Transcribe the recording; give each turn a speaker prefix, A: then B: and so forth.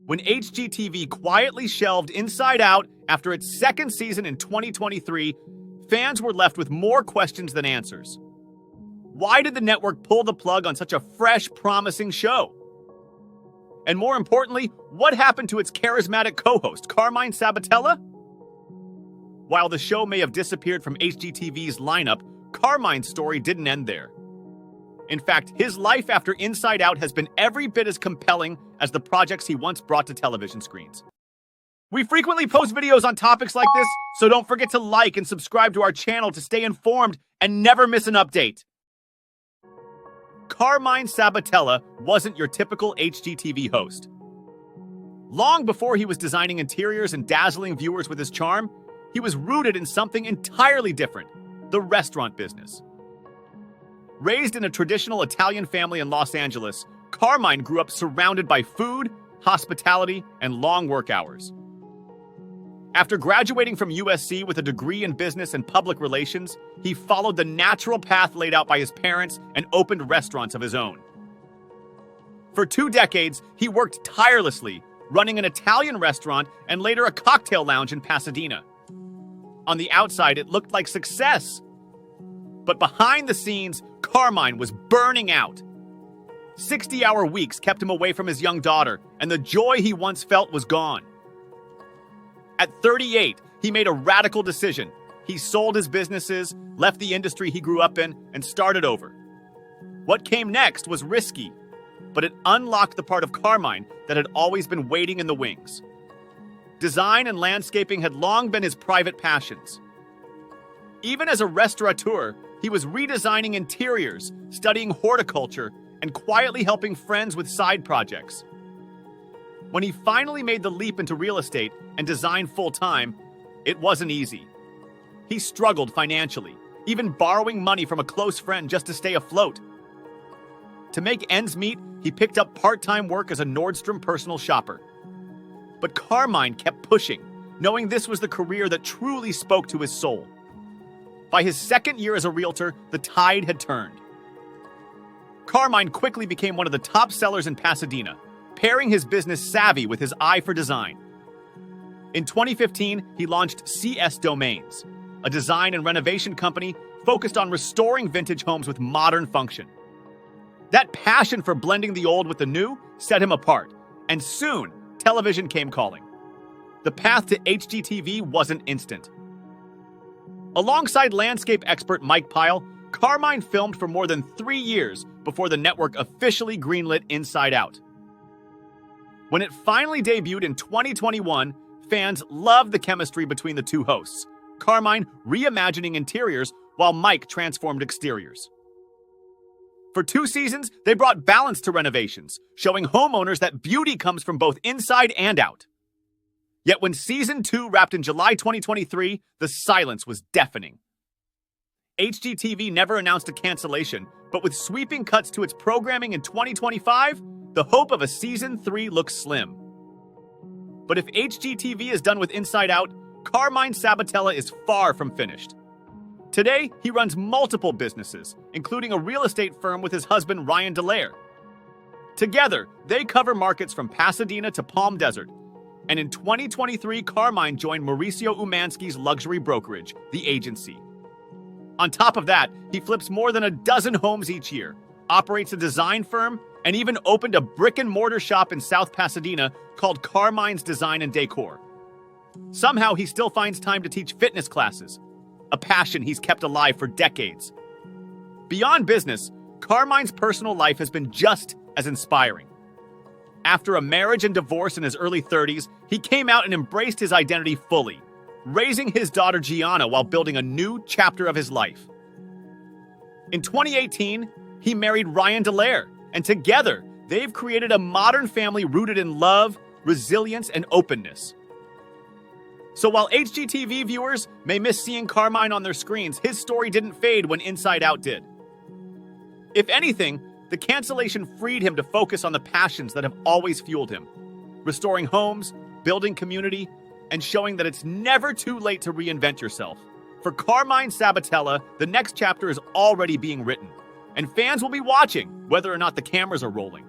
A: When HGTV quietly shelved Inside Out after its second season in 2023, fans were left with more questions than answers. Why did the network pull the plug on such a fresh, promising show? And more importantly, what happened to its charismatic co-host, Carmine Sabatella? While the show may have disappeared from HGTV's lineup, Carmine's story didn't end there. In fact, his life after Inside Out has been every bit as compelling as the projects he once brought to television screens. We frequently post videos on topics like this, so don't forget to like and subscribe to our channel to stay informed and never miss an update. Carmine Sabatella wasn't your typical HGTV host. Long before he was designing interiors and dazzling viewers with his charm, he was rooted in something entirely different: the restaurant business. Raised in a traditional Italian family in Los Angeles, Carmine grew up surrounded by food, hospitality, and long work hours. After graduating from USC with a degree in business and public relations, he followed the natural path laid out by his parents and opened restaurants of his own. For 2 decades, he worked tirelessly, running an Italian restaurant and later a cocktail lounge in Pasadena. On the outside, it looked like success. But behind the scenes, Carmine was burning out. 60-hour weeks kept him away from his young daughter, and the joy he once felt was gone. At 38, he made a radical decision. He sold his businesses, left the industry he grew up in, and started over. What came next was risky, but it unlocked the part of Carmine that had always been waiting in the wings. Design and landscaping had long been his private passions. Even as a restaurateur, he was redesigning interiors, studying horticulture, and quietly helping friends with side projects. When he finally made the leap into real estate and design full-time, it wasn't easy. He struggled financially, even borrowing money from a close friend just to stay afloat. To make ends meet, he picked up part-time work as a Nordstrom personal shopper. But Carmine kept pushing, knowing this was the career that truly spoke to his soul. By his second year as a realtor, the tide had turned. Carmine quickly became one of the top sellers in Pasadena, pairing his business savvy with his eye for design. In 2015, he launched CS Domains, a design and renovation company focused on restoring vintage homes with modern function. That passion for blending the old with the new set him apart, and soon, television came calling. The path to HGTV wasn't instant. Alongside landscape expert Mike Pyle, Carmine filmed for more than 3 years before the network officially greenlit Inside Out. When it finally debuted in 2021, fans loved the chemistry between the two hosts, Carmine reimagining interiors while Mike transformed exteriors. For 2 seasons, they brought balance to renovations, showing homeowners that beauty comes from both inside and out. Yet when Season 2 wrapped in July 2023, the silence was deafening. HGTV never announced a cancellation, but with sweeping cuts to its programming in 2025, the hope of a Season 3 looks slim. But if HGTV is done with Inside Out, Carmine Sabatella is far from finished. Today, he runs multiple businesses, including a real estate firm with his husband Ryan Dallaire. Together, they cover markets from Pasadena to Palm Desert. And in 2023, Carmine joined Mauricio Umansky's luxury brokerage, The Agency. On top of that, he flips more than a dozen homes each year, operates a design firm, and even opened a brick-and-mortar shop in South Pasadena called Carmine's Design and Decor. Somehow, he still finds time to teach fitness classes, a passion he's kept alive for decades. Beyond business, Carmine's personal life has been just as inspiring. After a marriage and divorce in his early 30s, he came out and embraced his identity fully, raising his daughter Gianna while building a new chapter of his life. In 2018, he married Ryan Dallaire, and together, they've created a modern family rooted in love, resilience, and openness. So while HGTV viewers may miss seeing Carmine on their screens, his story didn't fade when Inside Out did. If anything, the cancellation freed him to focus on the passions that have always fueled him, restoring homes, building community, and showing that it's never too late to reinvent yourself. For Carmine Sabatella, the next chapter is already being written, and fans will be watching whether or not the cameras are rolling.